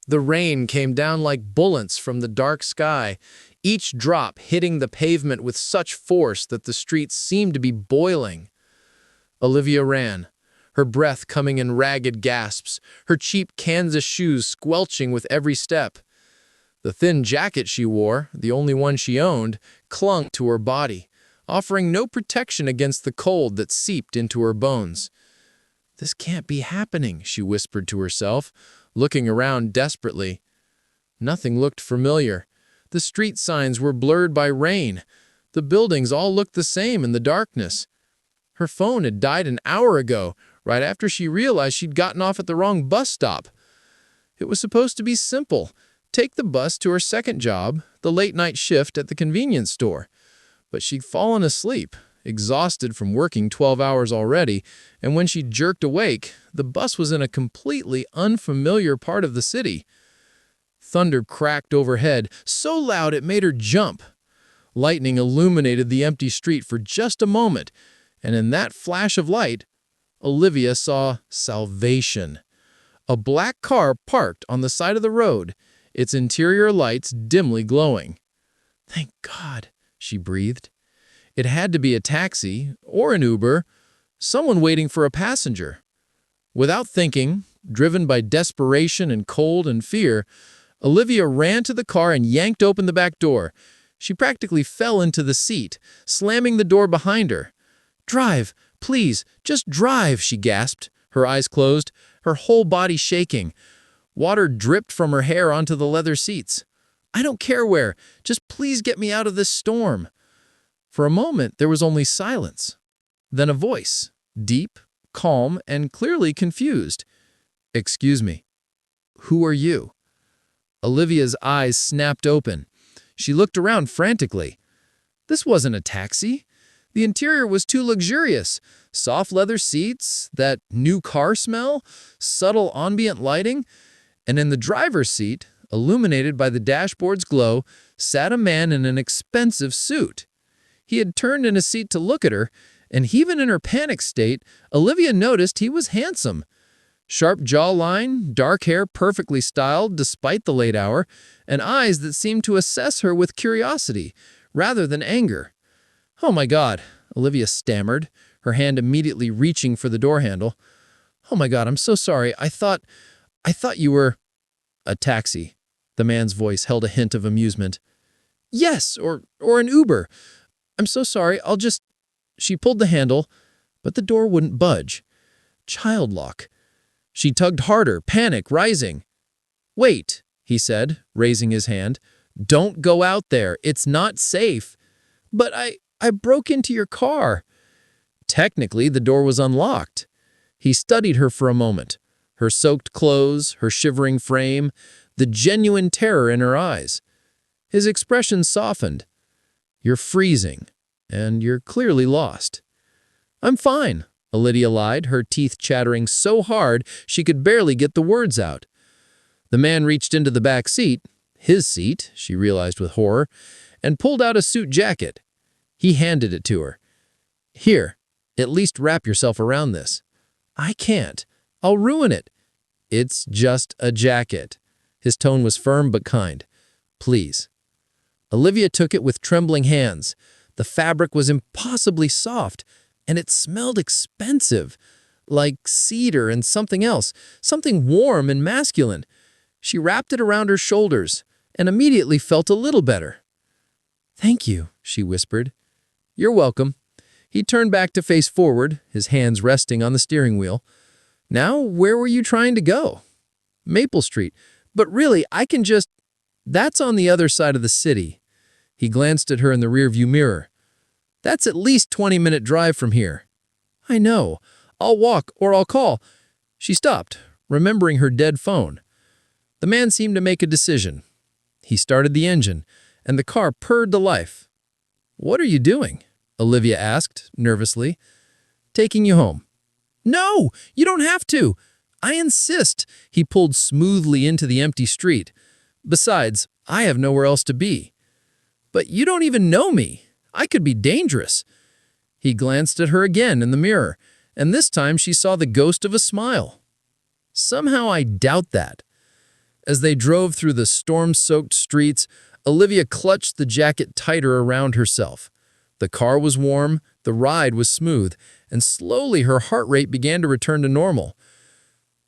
The rain came down like bullets from the dark sky, each drop hitting the pavement with such force that the streets seemed to be boiling. Olivia ran, her breath coming in ragged gasps, her cheap Kansas shoes squelching with every step. The thin jacket she wore, the only one she owned, clung to her body, offering no protection against the cold that seeped into her bones. "This can't be happening," she whispered to herself, looking around desperately. Nothing looked familiar. The street signs were blurred by rain. The buildings all looked the same in the darkness. Her phone had died an hour ago, right after she realized she'd gotten off at the wrong bus stop. It was supposed to be simple. Take the bus to her second job, the late-night shift at the convenience store. But she'd fallen asleep, exhausted from working 12 hours already, and when she jerked awake, the bus was in a completely unfamiliar part of the city. Thunder cracked overhead, so loud it made her jump. Lightning illuminated the empty street for just a moment, and in that flash of light, Olivia saw salvation. A black car parked on the side of the road, its interior lights dimly glowing. "Thank God," she breathed. It had to be a taxi or an Uber, someone waiting for a passenger. Without thinking, driven by desperation and cold and fear, Olivia ran to the car and yanked open the back door. She practically fell into the seat, slamming the door behind her. "Drive, please, just drive," she gasped, her eyes closed, her whole body shaking. Water dripped from her hair onto the leather seats. "I don't care where, just please get me out of this storm." For a moment, there was only silence. Then a voice, deep, calm, and clearly confused. "Excuse me, who are you?" Olivia's eyes snapped open. She looked around frantically. This wasn't a taxi. The interior was too luxurious. Soft leather seats, that new car smell, subtle ambient lighting, and in the driver's seat, illuminated by the dashboard's glow, sat a man in an expensive suit. He had turned in his seat to look at her, and even in her panic state, Olivia noticed he was handsome. Sharp jawline, dark hair perfectly styled despite the late hour, and eyes that seemed to assess her with curiosity rather than anger. "Oh my God," Olivia stammered, her hand immediately reaching for the door handle. "Oh my God, I'm so sorry. I thought you were—" "A taxi." The man's voice held a hint of amusement. "Yes, or an Uber. I'm so sorry. I'll just—" She pulled the handle, but the door wouldn't budge. Child lock. She tugged harder, panic rising. "Wait," he said, raising his hand. "Don't go out there. It's not safe." "But I broke into your car." Technically, the door was unlocked. He studied her for a moment. Her soaked clothes, her shivering frame, the genuine terror in her eyes. His expression softened. "You're freezing, and you're clearly lost." "I'm fine," Olivia lied, her teeth chattering so hard she could barely get the words out. The man reached into the back seat, his seat, she realized with horror, and pulled out a suit jacket. He handed it to her. "Here, at least wrap yourself around this." "I can't. I'll ruin it." "It's just a jacket." His tone was firm but kind. "Please." Olivia took it with trembling hands. The fabric was impossibly soft, and it smelled expensive, like cedar and something else, something warm and masculine. She wrapped it around her shoulders and immediately felt a little better. "Thank you," she whispered. "You're welcome." He turned back to face forward, his hands resting on the steering wheel. "Now, where were you trying to go?" "Maple Street. But really, I can just—" "That's on the other side of the city." He glanced at her in the rearview mirror. "That's at least 20-minute drive from here." "I know. I'll walk or I'll call." She stopped, remembering her dead phone. The man seemed to make a decision. He started the engine, and the car purred to life. "What are you doing?" Olivia asked, nervously. "Taking you home." "No, you don't have to." "I insist." He pulled smoothly into the empty street. "Besides, I have nowhere else to be." "But you don't even know me. I could be dangerous." He glanced at her again in the mirror, and this time she saw the ghost of a smile. "Somehow I doubt that." As they drove through the storm-soaked streets, Olivia clutched the jacket tighter around herself. The car was warm, the ride was smooth, and slowly her heart rate began to return to normal.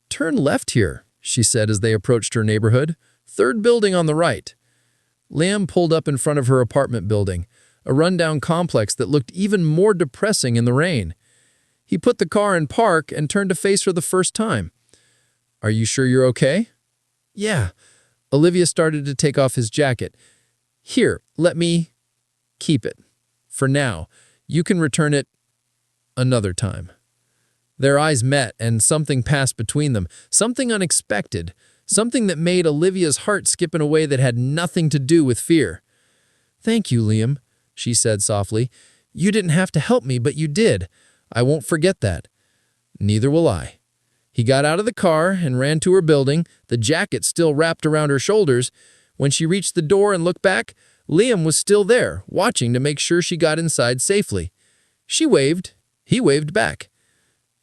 "Turn left here," she said as they approached her neighborhood. "Third building on the right." Liam pulled up in front of her apartment building, a rundown complex that looked even more depressing in the rain. He put the car in park and turned to face her the first time. "Are you sure you're okay?" "Yeah." Olivia started to take off his jacket. "Here, let me keep it. For now, you can return it another time." Their eyes met, and something passed between them, something unexpected, something that made Olivia's heart skip in a way that had nothing to do with fear. "Thank you, Liam," she said softly. "You didn't have to help me, but you did. I won't forget that." "Neither will I." He got out of the car and ran to her building, the jacket still wrapped around her shoulders. When she reached the door and looked back, Liam was still there, watching to make sure she got inside safely. She waved. He waved back.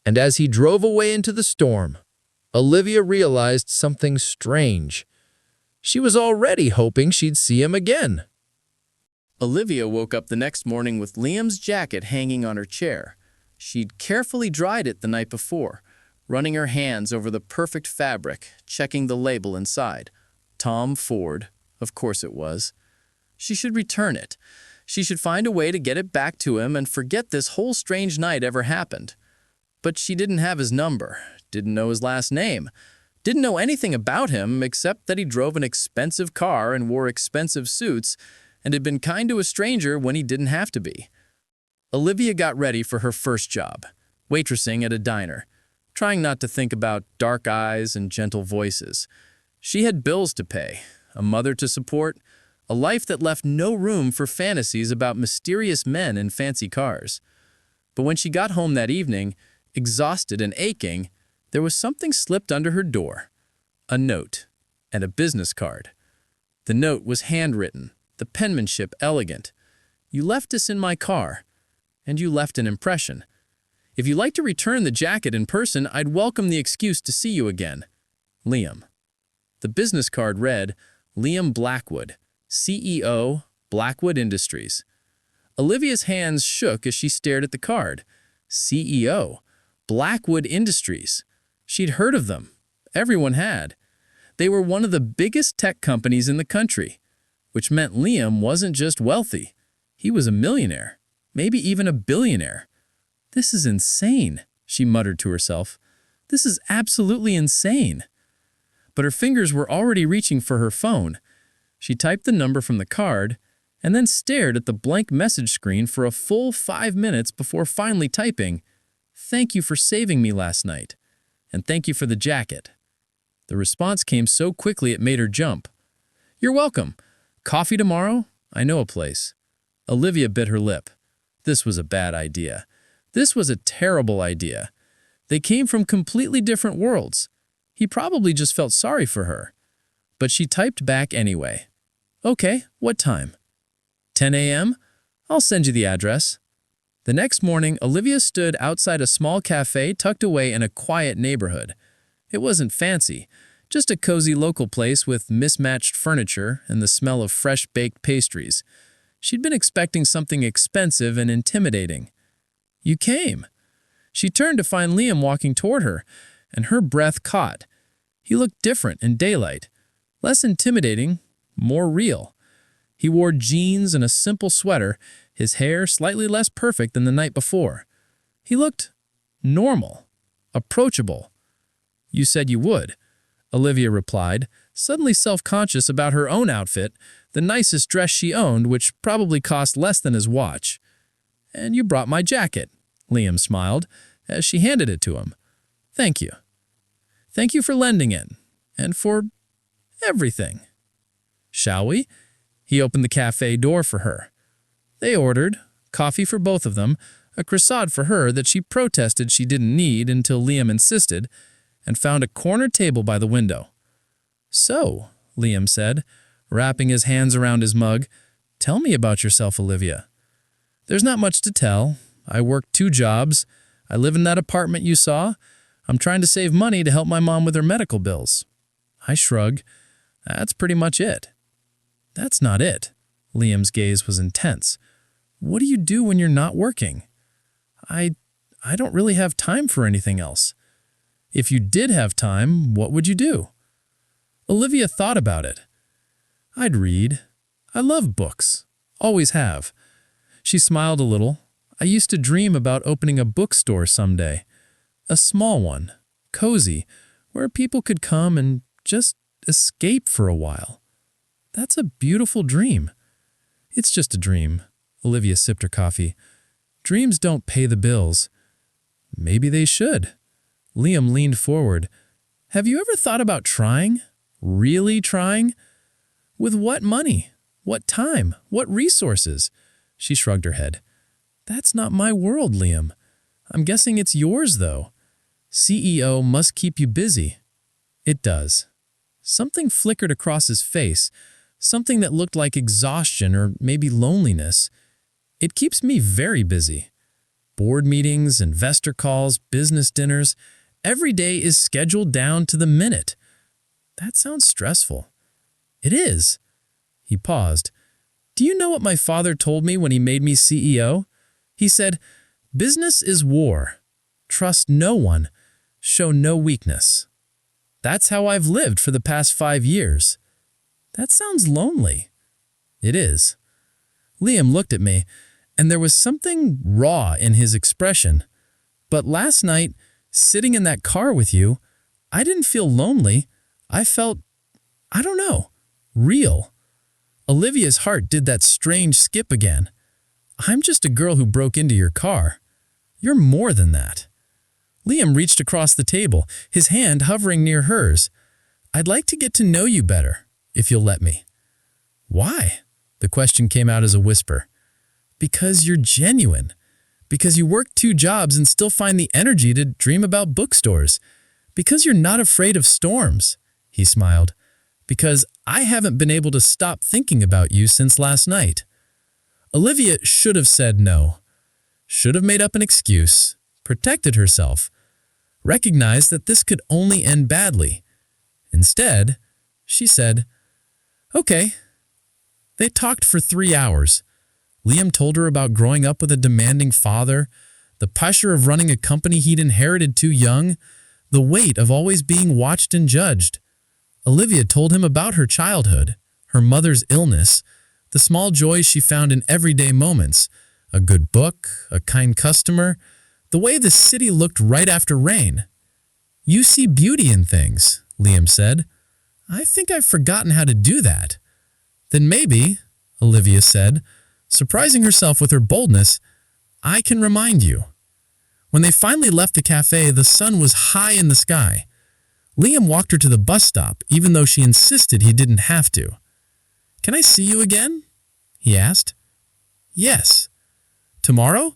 And as he drove away into the storm, Olivia realized something strange. She was already hoping she'd see him again. Olivia woke up the next morning with Liam's jacket hanging on her chair. She'd carefully dried it the night before, running her hands over the perfect fabric, checking the label inside. Tom Ford, of course it was. She should return it. She should find a way to get it back to him and forget this whole strange night ever happened. But she didn't have his number, didn't know his last name, didn't know anything about him except that he drove an expensive car and wore expensive suits and had been kind to a stranger when he didn't have to be. Olivia got ready for her first job, waitressing at a diner, trying not to think about dark eyes and gentle voices. She had bills to pay, a mother to support, a life that left no room for fantasies about mysterious men in fancy cars. But when she got home that evening, exhausted and aching, there was something slipped under her door. A note and a business card. The note was handwritten, the penmanship elegant. "You left this in my car, and you left an impression. If you'd like to return the jacket in person, I'd welcome the excuse to see you again. Liam." The business card read, "Liam Blackwood, CEO, Blackwood Industries." Olivia's hands shook as she stared at the card. CEO, Blackwood Industries. She'd heard of them. Everyone had. They were one of the biggest tech companies in the country, which meant Liam wasn't just wealthy. He was a millionaire, maybe even a billionaire. "This is insane," she muttered to herself. "This is absolutely insane." But her fingers were already reaching for her phone. She typed the number from the card and then stared at the blank message screen for a full 5 minutes before finally typing, "Thank you for saving me last night, and thank you for the jacket." The response came so quickly it made her jump. "You're welcome. Coffee tomorrow? I know a place." Olivia bit her lip. This was a bad idea. This was a terrible idea. They came from completely different worlds. He probably just felt sorry for her. But she typed back anyway. "Okay, what time?" 10 a.m.? I'll send you the address." The next morning, Olivia stood outside a small cafe tucked away in a quiet neighborhood. It wasn't fancy, just a cozy local place with mismatched furniture and the smell of fresh-baked pastries. She'd been expecting something expensive and intimidating. "You came." She turned to find Liam walking toward her, and her breath caught. He looked different in daylight, less intimidating, more real. He wore jeans and a simple sweater, his hair slightly less perfect than the night before. He looked normal, approachable. "You said you would," Olivia replied, suddenly self-conscious about her own outfit, the nicest dress she owned, which probably cost less than his watch. "And you brought my jacket," Liam smiled, as she handed it to him. "Thank you. Thank you for lending it, and for everything. Shall we?" He opened the cafe door for her. They ordered, coffee for both of them, a croissant for her that she protested she didn't need until Liam insisted, and found a corner table by the window. "So," Liam said, wrapping his hands around his mug, "tell me about yourself, Olivia." "There's not much to tell. I work 2 jobs. I live in that apartment you saw. I'm trying to save money to help my mom with her medical bills." I shrugged. That's pretty much it. That's not it. Liam's gaze was intense. What do you do when you're not working? I don't really have time for anything else. If you did have time, what would you do? Olivia thought about it. I'd read. I love books. Always have. She smiled a little. I used to dream about opening a bookstore someday. A small one, cozy, where people could come and just escape for a while. That's a beautiful dream. It's just a dream. Olivia sipped her coffee. Dreams don't pay the bills. Maybe they should. Liam leaned forward. Have you ever thought about trying? Really trying? With what money? What time? What resources? She shrugged her head. That's not my world, Liam. I'm guessing it's yours, though. CEO must keep you busy. It does. Something flickered across his face, something that looked like exhaustion or maybe loneliness. It keeps me very busy. Board meetings, investor calls, business dinners. Every day is scheduled down to the minute. That sounds stressful. It is. He paused. Do you know what my father told me when he made me CEO? He said, business is war. Trust no one. Show no weakness. That's how I've lived for the past 5 years. That sounds lonely. It is. Liam looked at me, and there was something raw in his expression. But last night, sitting in that car with you, I didn't feel lonely. I felt, I don't know, real. Olivia's heart did that strange skip again. I'm just a girl who broke into your car. You're more than that. Liam reached across the table, his hand hovering near hers. I'd like to get to know you better, if you'll let me. Why? The question came out as a whisper. Because you're genuine. Because you work 2 jobs and still find the energy to dream about bookstores. Because you're not afraid of storms. He smiled. Because I haven't been able to stop thinking about you since last night. Olivia should have said no. Should have made up an excuse, protected herself, recognized that this could only end badly. Instead, she said, okay. They talked for 3 hours. Liam told her about growing up with a demanding father, the pressure of running a company he'd inherited too young, the weight of always being watched and judged. Olivia told him about her childhood, her mother's illness, the small joys she found in everyday moments, a good book, a kind customer, the way the city looked right after rain. You see beauty in things, Liam said. I think I've forgotten how to do that. Then maybe, Olivia said, surprising herself with her boldness, I can remind you. When they finally left the cafe, the sun was high in the sky. Liam walked her to the bus stop, even though she insisted he didn't have to. Can I see you again? He asked. Yes. Tomorrow?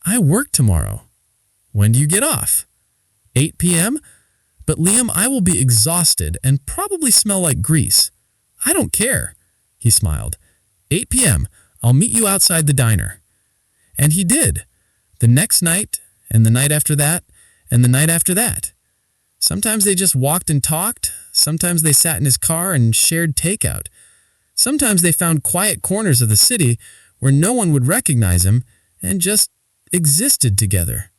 I work tomorrow. When do you get off? 8 p.m.? But Liam, I will be exhausted and probably smell like grease. I don't care. He smiled. 8 p.m. I'll meet you outside the diner. And he did. The next night, and the night after that, and the night after that. Sometimes they just walked and talked. Sometimes they sat in his car and shared takeout. Sometimes they found quiet corners of the city where no one would recognize him and just existed together.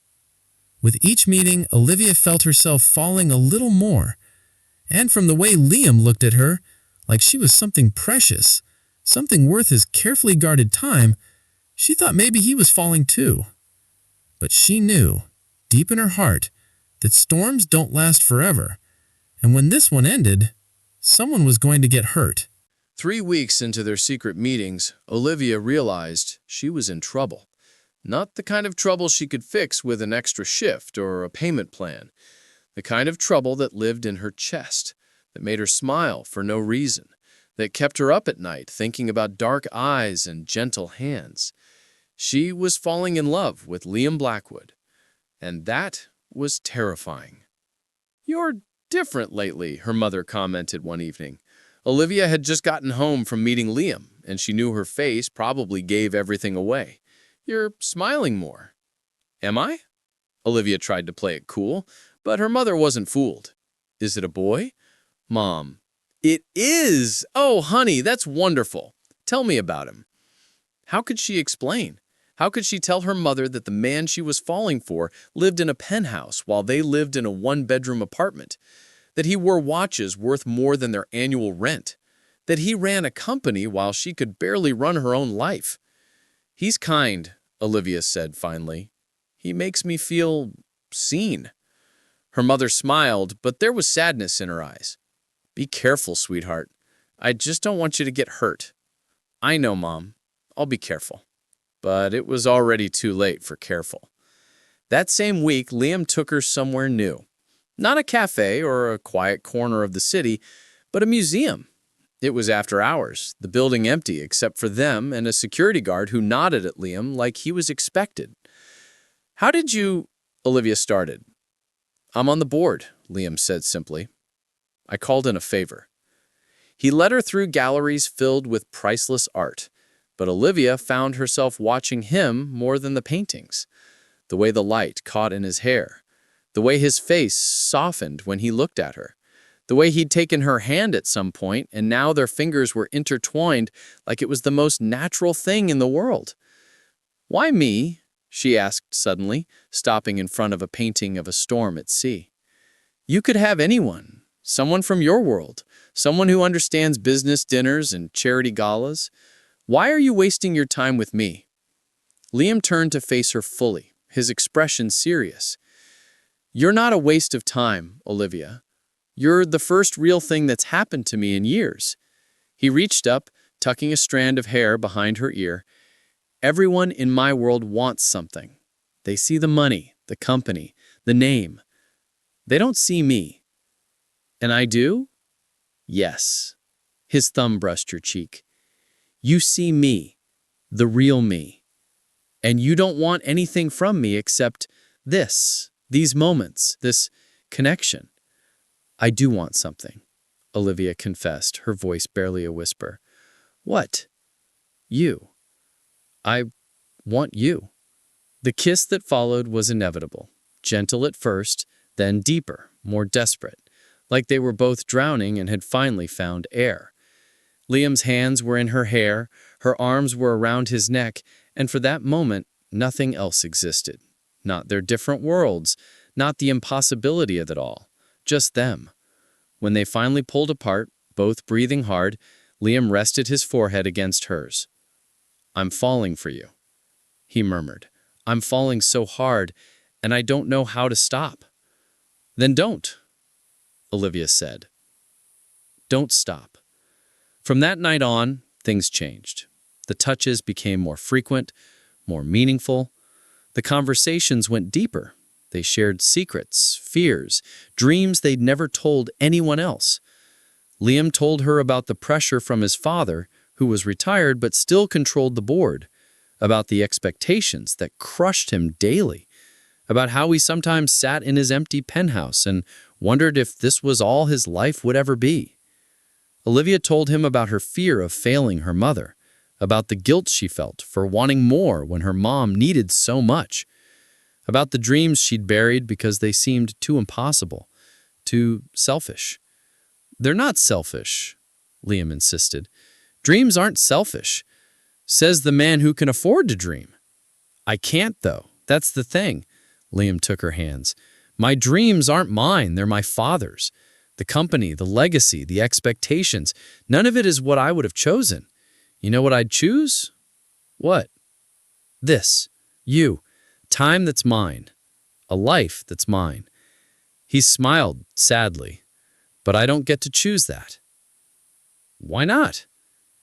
With each meeting, Olivia felt herself falling a little more. And from the way Liam looked at her, like she was something precious, something worth his carefully guarded time, she thought maybe he was falling too. But she knew, deep in her heart, that storms don't last forever, and when this one ended, someone was going to get hurt. 3 weeks into their secret meetings, Olivia realized she was in trouble. Not the kind of trouble she could fix with an extra shift or a payment plan. The kind of trouble that lived in her chest, that made her smile for no reason, that kept her up at night thinking about dark eyes and gentle hands. She was falling in love with Liam Blackwood, and that was terrifying. "You're different lately," her mother commented one evening. Olivia had just gotten home from meeting Liam, and she knew her face probably gave everything away. "You're smiling more." "Am I?" Olivia tried to play it cool, but her mother wasn't fooled. "Is it a boy?" "Mom, It is! Oh, honey, that's wonderful. Tell me about him. How could she explain? How could she tell her mother that the man she was falling for lived in a penthouse while they lived in a one-bedroom apartment? That he wore watches worth more than their annual rent? That he ran a company while she could barely run her own life? He's kind, Olivia said finally. He makes me feel seen. Her mother smiled, but there was sadness in her eyes. Be careful, sweetheart. I just don't want you to get hurt. I know, Mom. I'll be careful. But it was already too late for careful. That same week, Liam took her somewhere new. Not a cafe or a quiet corner of the city, but a museum. It was after hours, the building empty except for them and a security guard who nodded at Liam like he was expected. How did you... Olivia started. I'm on the board, Liam said simply. I called in a favor. He led her through galleries filled with priceless art, but Olivia found herself watching him more than the paintings. The way the light caught in his hair, the way his face softened when he looked at her, the way he'd taken her hand at some point and now their fingers were intertwined like it was the most natural thing in the world. Why me? She asked suddenly, stopping in front of a painting of a storm at sea. You could have anyone, someone from your world, someone who understands business dinners and charity galas. Why are you wasting your time with me? Liam turned to face her fully, his expression serious. You're not a waste of time, Olivia. You're the first real thing that's happened to me in years. He reached up, tucking a strand of hair behind her ear. Everyone in my world wants something. They see the money, the company, the name. They don't see me. And I do? Yes. His thumb brushed your cheek. You see me, the real me. And you don't want anything from me except these moments, this connection. I do want something, Olivia confessed, her voice barely a whisper. What? You. I want you. The kiss that followed was inevitable, gentle at first, then deeper, more desperate, like they were both drowning and had finally found air. Liam's hands were in her hair, her arms were around his neck, and for that moment, nothing else existed. Not their different worlds, not the impossibility of it all, just them. When they finally pulled apart, both breathing hard, Liam rested his forehead against hers. I'm falling for you, he murmured. I'm falling so hard, and I don't know how to stop. Then don't, Olivia said. Don't stop. From that night on, things changed. The touches became more frequent, more meaningful. The conversations went deeper. They shared secrets, fears, dreams they'd never told anyone else. Liam told her about the pressure from his father, who was retired but still controlled the board, about the expectations that crushed him daily, about how he sometimes sat in his empty penthouse and wondered if this was all his life would ever be. Olivia told him about her fear of failing her mother, about the guilt she felt for wanting more when her mom needed so much, about the dreams she'd buried because they seemed too impossible, too selfish. They're not selfish, Liam insisted. Dreams aren't selfish, says the man who can afford to dream. I can't, though. That's the thing. Liam took her hands. My dreams aren't mine. They're my father's. The company, the legacy, the expectations. None of it is what I would have chosen. You know what I'd choose? What? This. You. Time that's mine. A life that's mine. He smiled sadly. But I don't get to choose that. Why not?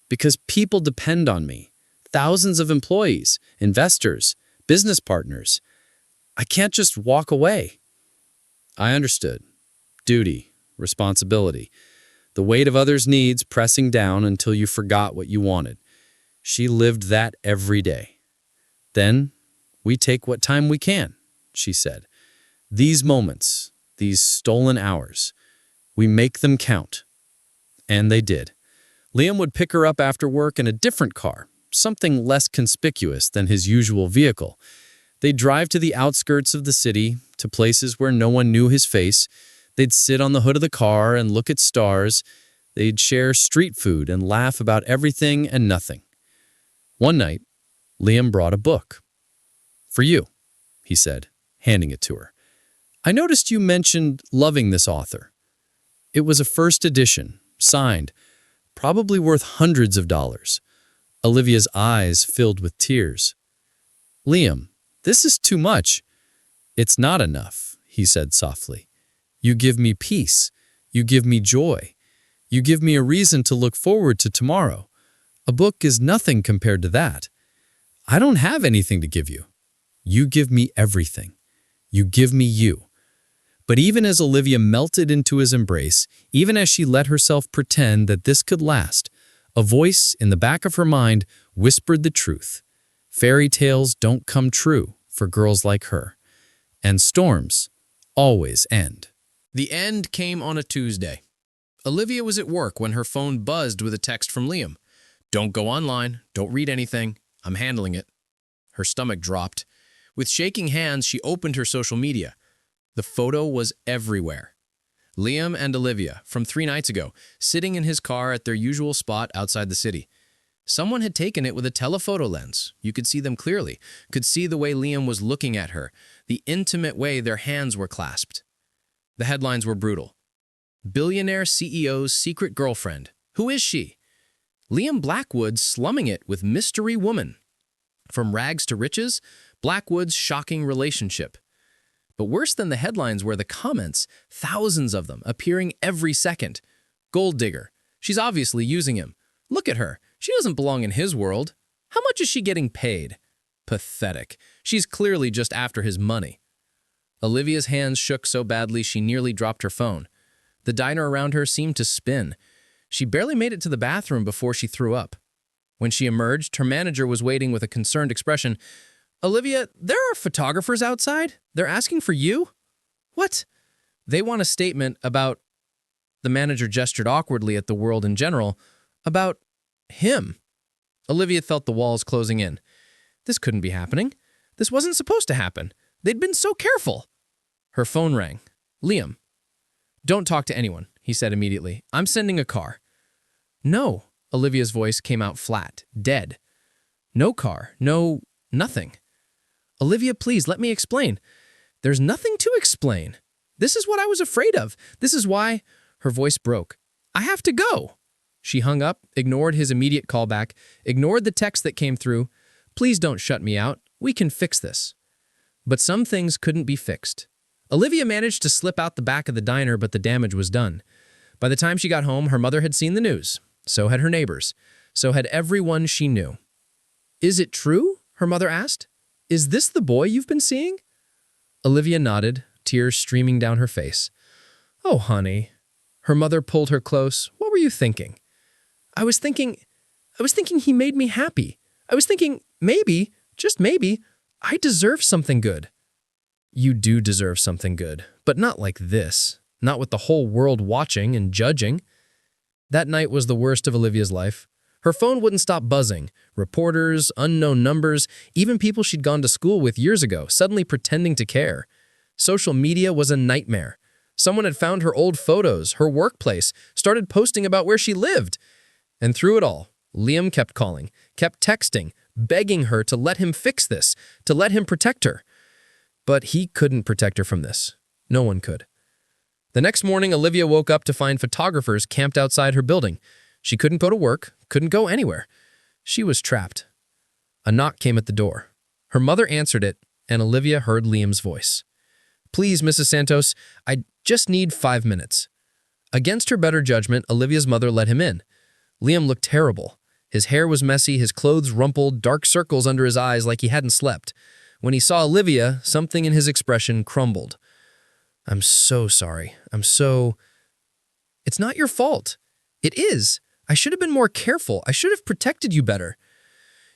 Because people depend on me. Thousands of employees, investors, business partners. I can't just walk away. I understood. Duty, responsibility, the weight of others' needs pressing down until you forgot what you wanted. She lived that every day. Then, we take what time we can, she said. These moments, these stolen hours, we make them count. And they did. Liam would pick her up after work in a different car, something less conspicuous than his usual vehicle. They'd drive to the outskirts of the city, to places where no one knew his face. They'd sit on the hood of the car and look at stars. They'd share street food and laugh about everything and nothing. One night, Liam brought a book. "For you," he said, handing it to her. "I noticed you mentioned loving this author. It was a first edition, signed, probably worth hundreds of dollars." Olivia's eyes filled with tears. "Liam, this is too much." "It's not enough," he said softly. "You give me peace. You give me joy. You give me a reason to look forward to tomorrow. A book is nothing compared to that. I don't have anything to give you. You give me everything. You give me you." But even as Olivia melted into his embrace, even as she let herself pretend that this could last, a voice in the back of her mind whispered the truth. Fairy tales don't come true for girls like her. And storms always end. The end came on a Tuesday. Olivia was at work when her phone buzzed with a text from Liam. "Don't go online. Don't read anything. I'm handling it." Her stomach dropped. With shaking hands, she opened her social media. The photo was everywhere. Liam and Olivia, from 3 nights ago, sitting in his car at their usual spot outside the city. Someone had taken it with a telephoto lens. You could see them clearly, could see the way Liam was looking at her, the intimate way their hands were clasped. The headlines were brutal. "Billionaire CEO's secret girlfriend. Who is she?" Liam Blackwood slumming it with mystery woman. From rags to riches, Blackwood's shocking relationship. But worse than the headlines were the comments, thousands of them, appearing every second. "Gold digger. She's obviously using him. Look at her. She doesn't belong in his world. How much is she getting paid? Pathetic. She's clearly just after his money." Olivia's hands shook so badly she nearly dropped her phone. The diner around her seemed to spin. She barely made it to the bathroom before she threw up. When she emerged, her manager was waiting with a concerned expression. "Olivia, there are photographers outside. They're asking for you." "What?" "They want a statement about—" The manager gestured awkwardly at the world in general. "About him." Olivia felt the walls closing in. This couldn't be happening. This wasn't supposed to happen. They'd been so careful. Her phone rang. "Liam." "Don't talk to anyone," he said immediately. "I'm sending a car." "No." Olivia's voice came out flat, dead. "No car. No, nothing." "Olivia, please, let me explain." "There's nothing to explain. This is what I was afraid of. This is why—" Her voice broke. "I have to go." She hung up, ignored his immediate callback, ignored the text that came through. "Please don't shut me out. We can fix this." But some things couldn't be fixed. Olivia managed to slip out the back of the diner, but the damage was done. By the time she got home, her mother had seen the news. So had her neighbors. So had everyone she knew. "Is it true?" her mother asked. "Is this the boy you've been seeing?" Olivia nodded, tears streaming down her face. "Oh, honey." Her mother pulled her close. "What were you thinking?" I was thinking he made me happy. I was thinking, maybe, just maybe, I deserve something good." "You do deserve something good, but not like this. Not with the whole world watching and judging." That night was the worst of Olivia's life. Her phone wouldn't stop buzzing. Reporters, unknown numbers, even people she'd gone to school with years ago, suddenly pretending to care. Social media was a nightmare. Someone had found her old photos, her workplace, started posting about where she lived. And through it all, Liam kept calling, kept texting, begging her to let him fix this, to let him protect her. But he couldn't protect her from this. No one could. The next morning, Olivia woke up to find photographers camped outside her building. She couldn't go to work, couldn't go anywhere. She was trapped. A knock came at the door. Her mother answered it, and Olivia heard Liam's voice. "Please, Mrs. Santos, I just need 5 minutes." Against her better judgment, Olivia's mother let him in. Liam looked terrible. His hair was messy, his clothes rumpled, dark circles under his eyes like he hadn't slept. When he saw Olivia, something in his expression crumbled. "I'm so sorry. It's not your fault." "It is. I should have been more careful. I should have protected you better."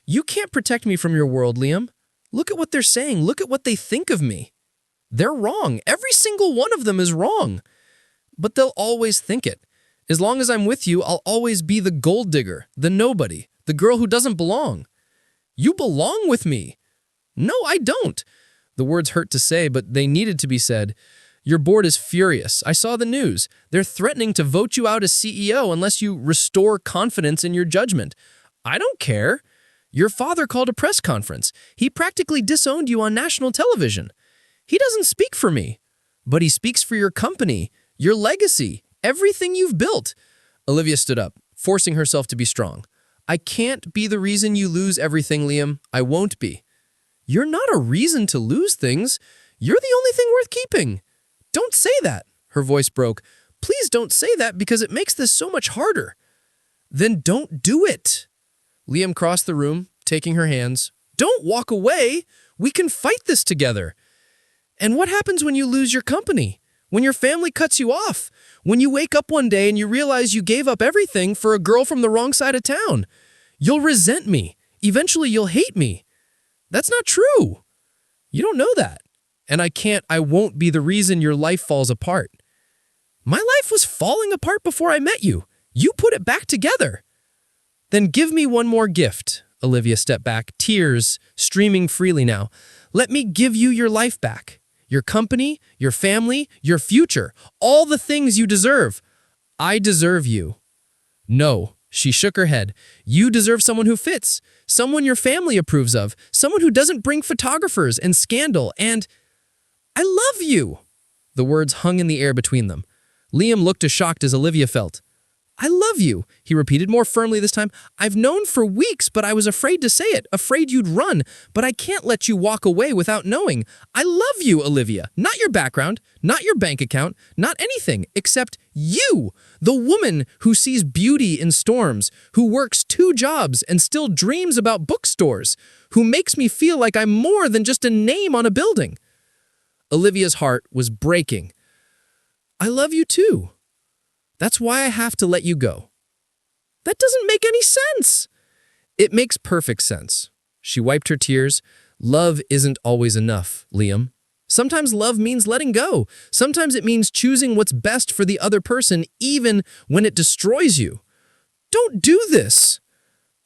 "You can't protect me from your world, Liam. Look at what they're saying. Look at what they think of me. They're wrong. Every single one of them is wrong. But they'll always think it. As long as I'm with you, I'll always be the gold digger, the nobody, the girl who doesn't belong. You belong with me." "No, I don't." The words hurt to say, but they needed to be said. Your board is furious. I saw the news. They're threatening to vote you out as CEO unless you restore confidence in your judgment. I don't care. Your father called a press conference. He practically disowned you on national television. He doesn't speak for me, but he speaks for your company, your legacy, everything you've built. Olivia stood up, forcing herself to be strong. I can't be the reason you lose everything, Liam. I won't be. You're not a reason to lose things. You're the only thing worth keeping. Don't say that. Her voice broke. Please don't say that because it makes this so much harder. Then don't do it. Liam crossed the room, taking her hands. Don't walk away. We can fight this together. And what happens when you lose your company? When your family cuts you off? When you wake up one day and you realize you gave up everything for a girl from the wrong side of town? You'll resent me. Eventually you'll hate me. That's not true. You don't know that. And I won't be the reason your life falls apart. My life was falling apart before I met you. You put it back together. Then give me one more gift. Olivia stepped back, tears streaming freely now. Let me give you your life back. Your company, your family, your future. All the things you deserve. I deserve you. No, she shook her head. You deserve someone who fits. Someone your family approves of. Someone who doesn't bring photographers and scandal and... I love you. The words hung in the air between them. Liam looked as shocked as Olivia felt. I love you, he repeated more firmly this time. I've known for weeks, but I was afraid to say it, afraid you'd run. But I can't let you walk away without knowing. I love you, Olivia. Not your background, not your bank account, not anything, except you, the woman who sees beauty in storms, who works 2 jobs and still dreams about bookstores, who makes me feel like I'm more than just a name on a building. Olivia's heart was breaking. I love you too. That's why I have to let you go. That doesn't make any sense. It makes perfect sense. She wiped her tears. Love isn't always enough, Liam. Sometimes love means letting go. Sometimes it means choosing what's best for the other person, even when it destroys you. Don't do this.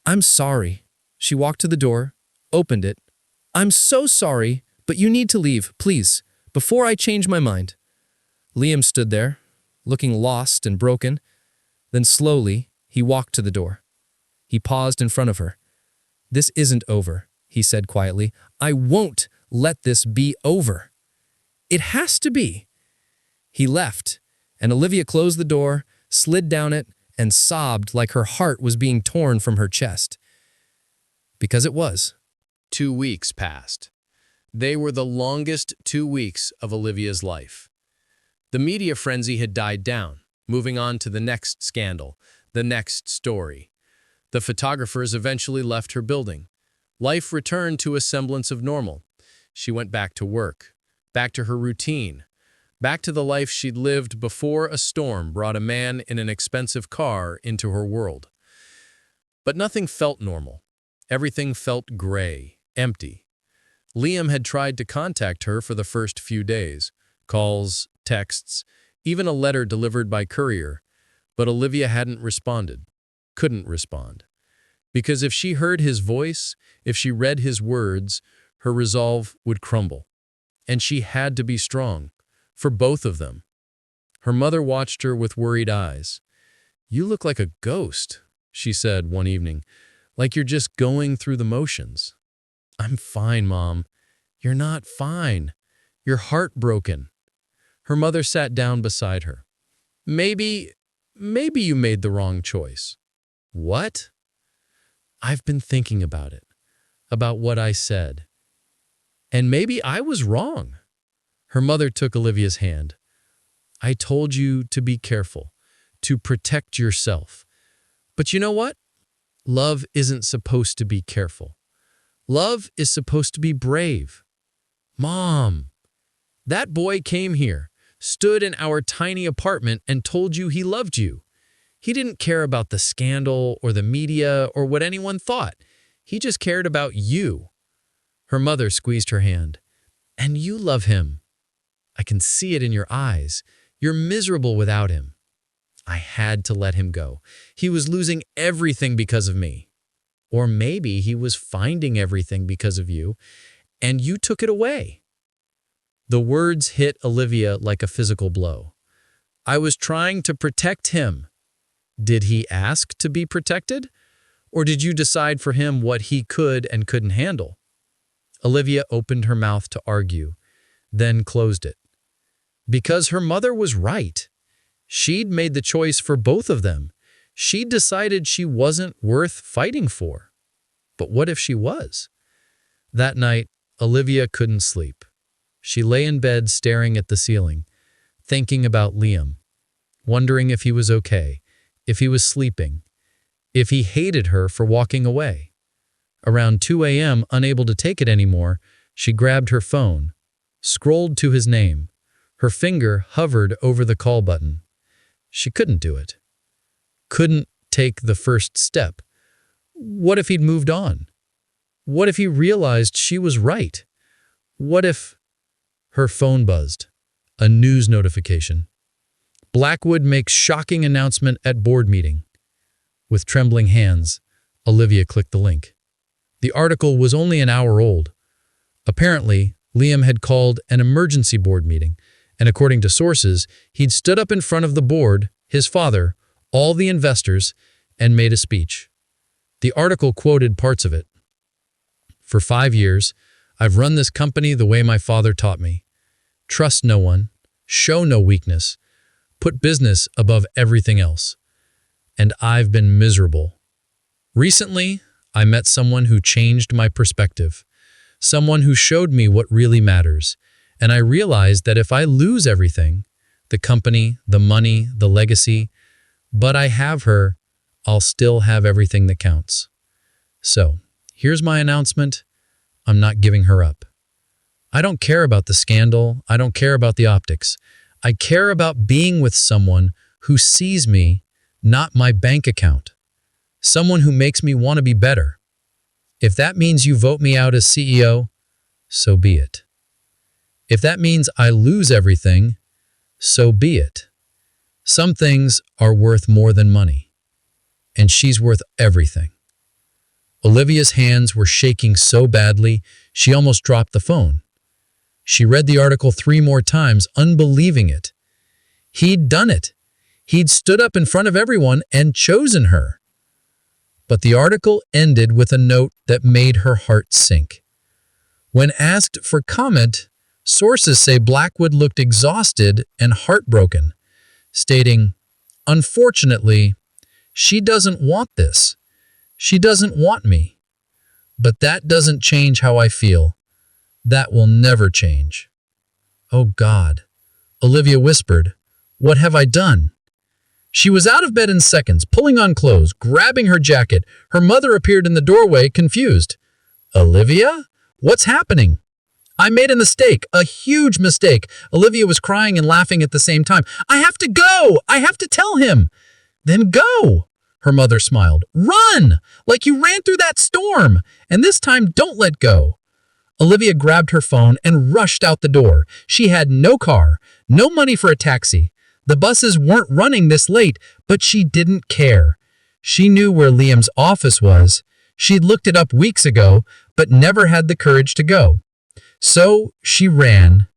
I'm sorry. She walked to the door, opened it. I'm so sorry, but you need to leave, please, before I change my mind. Liam stood there, looking lost and broken. Then slowly, he walked to the door. He paused in front of her. This isn't over, he said quietly. I won't let this be over. It has to be. He left, and Olivia closed the door, slid down it, and sobbed like her heart was being torn from her chest. Because it was. 2 weeks passed. They were the longest 2 weeks of Olivia's life. The media frenzy had died down, moving on to the next scandal, the next story. The photographers eventually left her building. Life returned to a semblance of normal. She went back to work, back to her routine, back to the life she'd lived before a storm brought a man in an expensive car into her world. But nothing felt normal. Everything felt gray, empty. Liam had tried to contact her for the first few days. Calls, texts, even a letter delivered by courier. But Olivia hadn't responded, couldn't respond. Because if she heard his voice, if she read his words, her resolve would crumble. And she had to be strong, for both of them. Her mother watched her with worried eyes. You look like a ghost, she said one evening, like you're just going through the motions. I'm fine, Mom. You're not fine. You're heartbroken. Her mother sat down beside her. Maybe you made the wrong choice. What? I've been thinking about it, about what I said. And maybe I was wrong. Her mother took Olivia's hand. I told you to be careful, to protect yourself. But you know what? Love isn't supposed to be careful. Love is supposed to be brave. Mom, that boy came here, stood in our tiny apartment and told you he loved you. He didn't care about the scandal or the media or what anyone thought. He just cared about you. Her mother squeezed her hand. And you love him. I can see it in your eyes. You're miserable without him. I had to let him go. He was losing everything because of me. Or maybe he was finding everything because of you, and you took it away. The words hit Olivia like a physical blow. I was trying to protect him. Did he ask to be protected? Or did you decide for him what he could and couldn't handle? Olivia opened her mouth to argue, then closed it. Because her mother was right. She'd made the choice for both of them. She'd decided she wasn't worth fighting for. But what if she was? That night, Olivia couldn't sleep. She lay in bed staring at the ceiling, thinking about Liam, wondering if he was okay, if he was sleeping, if he hated her for walking away. Around 2 a.m., unable to take it anymore, she grabbed her phone, scrolled to his name. Her finger hovered over the call button. She couldn't do it. Couldn't take the first step. What if he'd moved on? What if he realized she was right? What if... Her phone buzzed. A news notification. Blackwood makes shocking announcement at board meeting. With trembling hands, Olivia clicked the link. The article was only an hour old. Apparently, Liam had called an emergency board meeting, and according to sources, he'd stood up in front of the board, his father, all the investors, and made a speech. The article quoted parts of it. For 5 years, I've run this company the way my father taught me. Trust no one, show no weakness, put business above everything else. And I've been miserable. Recently, I met someone who changed my perspective, someone who showed me what really matters, and I realized that if I lose everything, the company, the money, the legacy, but I have her, I'll still have everything that counts. So, here's my announcement. I'm not giving her up. I don't care about the scandal. I don't care about the optics. I care about being with someone who sees me, not my bank account. Someone who makes me want to be better. If that means you vote me out as CEO, so be it. If that means I lose everything, so be it. Some things are worth more than money, and she's worth everything. Olivia's hands were shaking so badly, she almost dropped the phone. She read the article 3 more times, unbelieving it. He'd done it. He'd stood up in front of everyone and chosen her. But the article ended with a note that made her heart sink. When asked for comment, sources say Blackwood looked exhausted and heartbroken, stating, "Unfortunately, she doesn't want this. She doesn't want me. But that doesn't change how I feel. That will never change." "Oh God," Olivia whispered, "what have I done?" She was out of bed in seconds, pulling on clothes, grabbing her jacket. Her mother appeared in the doorway, confused. "Olivia? What's happening?" "I made a mistake, a huge mistake." Olivia was crying and laughing at the same time. "I have to go! I have to tell him!" "Then go!" Her mother smiled. "Run! Like you ran through that storm! And this time, don't let go!" Olivia grabbed her phone and rushed out the door. She had no car, no money for a taxi. The buses weren't running this late, but she didn't care. She knew where Liam's office was. She'd looked it up weeks ago, but never had the courage to go. So she ran.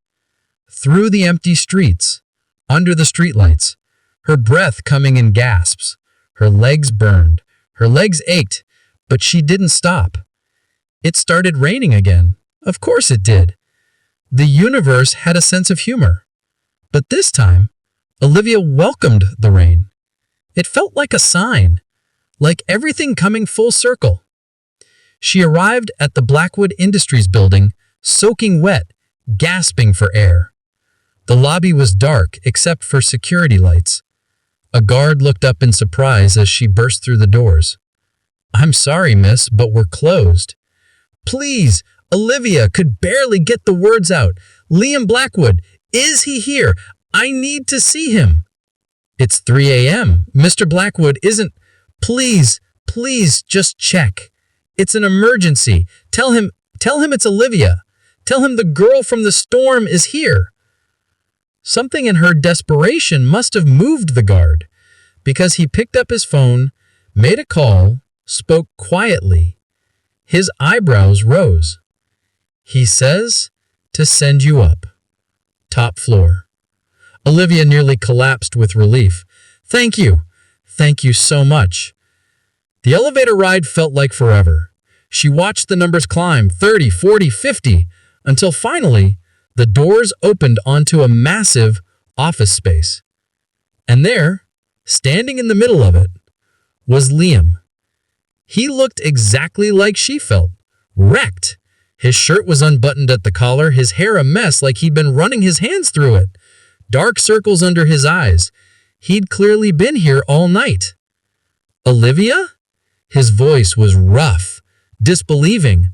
Through the empty streets, under the streetlights, her breath coming in gasps. Her legs burned. Her legs ached, but she didn't stop. It started raining again. Of course it did. The universe had a sense of humor. But this time, Olivia welcomed the rain. It felt like a sign, like everything coming full circle. She arrived at the Blackwood Industries building, soaking wet, gasping for air. The lobby was dark except for security lights. A guard looked up in surprise as she burst through the doors. "I'm sorry, miss, but we're closed." "Please," Olivia could barely get the words out. "Liam Blackwood, is he here? I need to see him." "It's 3 a.m. Mr. Blackwood isn't..." Please, just check. It's an emergency. Tell him it's Olivia. Tell him the girl from the storm is here." Something in her desperation must have moved the guard, because he picked up his phone, made a call, spoke quietly. His eyebrows rose. "He says to send you up." top floor. Olivia nearly collapsed with relief. Thank you. Thank you so much. The elevator ride felt like forever. She watched the numbers climb, 30, 40, 50, until finally, the doors opened onto a massive office space. And there, standing in the middle of it, was Liam. He looked exactly like she felt, wrecked. His shirt was unbuttoned at the collar, his hair a mess like he'd been running his hands through it. Dark circles under his eyes. He'd clearly been here all night. Olivia? His voice was rough, disbelieving.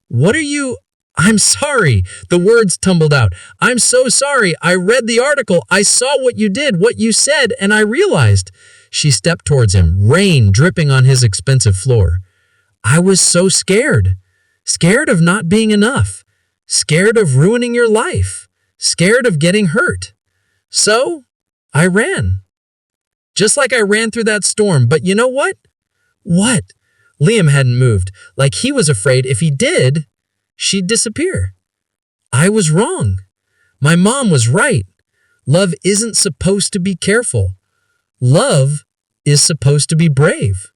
What are you... I'm sorry. The words tumbled out. I'm so sorry. I read the article. I saw what you did, what you said, and I realized. She stepped towards him, rain dripping on his expensive floor. I was so scared. Scared of not being enough. Scared of ruining your life. Scared of getting hurt. So, I ran. Just like I ran through that storm, but you know what? What? Liam hadn't moved, like he was afraid if he did, she'd disappear. I was wrong. My mom was right. Love isn't supposed to be careful. Love is supposed to be brave.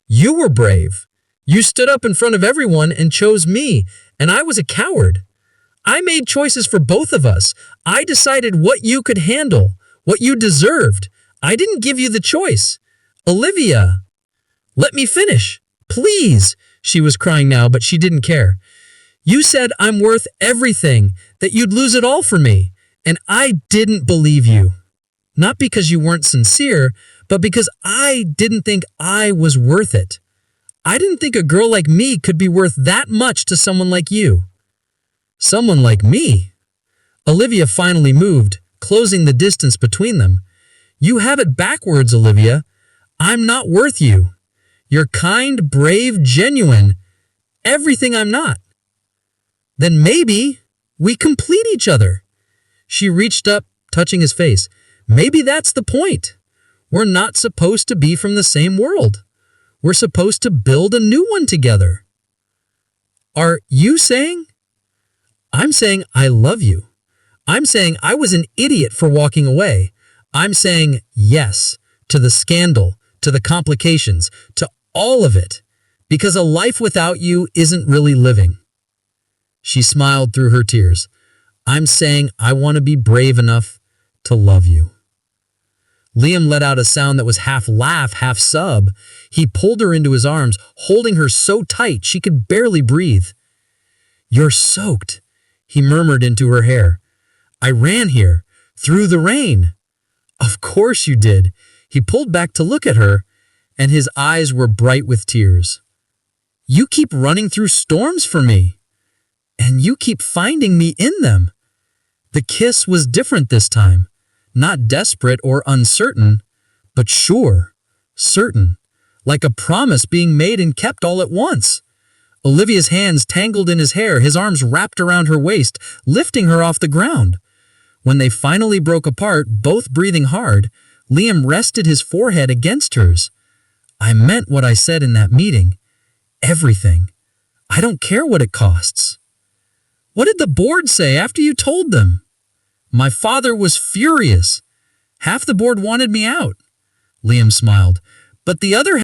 You were brave. You stood up in front of everyone and chose me, and I was a coward. I made choices for both of us. I decided what you could handle, what you deserved. I didn't give you the choice. Olivia, let me finish. Please. She was crying now, but she didn't care. You said I'm worth everything, that you'd lose it all for me, and I didn't believe you. Not because you weren't sincere, but because I didn't think I was worth it. I didn't think a girl like me could be worth that much to someone like you. Someone like me? Olivia finally moved, closing the distance between them. You have it backwards, Olivia. I'm not worth you. You're kind, brave, genuine. Everything I'm not. Then maybe we complete each other. She reached up, touching his face. Maybe that's the point. We're not supposed to be from the same world. We're supposed to build a new one together. Are you saying? I'm saying I love you. I'm saying I was an idiot for walking away. I'm saying yes to the scandal, to the complications, to all of it, because a life without you isn't really living. She smiled through her tears. I'm saying I want to be brave enough to love you. Liam let out a sound that was half laugh, half sob. He pulled her into his arms, holding her so tight she could barely breathe. You're soaked, he murmured into her hair. I ran here, through the rain. Of course you did. He pulled back to look at her, and his eyes were bright with tears. You keep running through storms for me, and you keep finding me in them. The kiss was different this time, not desperate or uncertain, but sure, certain, like a promise being made and kept all at once. Olivia's hands tangled in his hair, his arms wrapped around her waist, lifting her off the ground. When they finally broke apart, both breathing hard, Liam rested his forehead against hers. I meant what I said in that meeting. Everything. I don't care what it costs. What did the board say after you told them? My father was furious. Half the board wanted me out. Liam smiled. But the other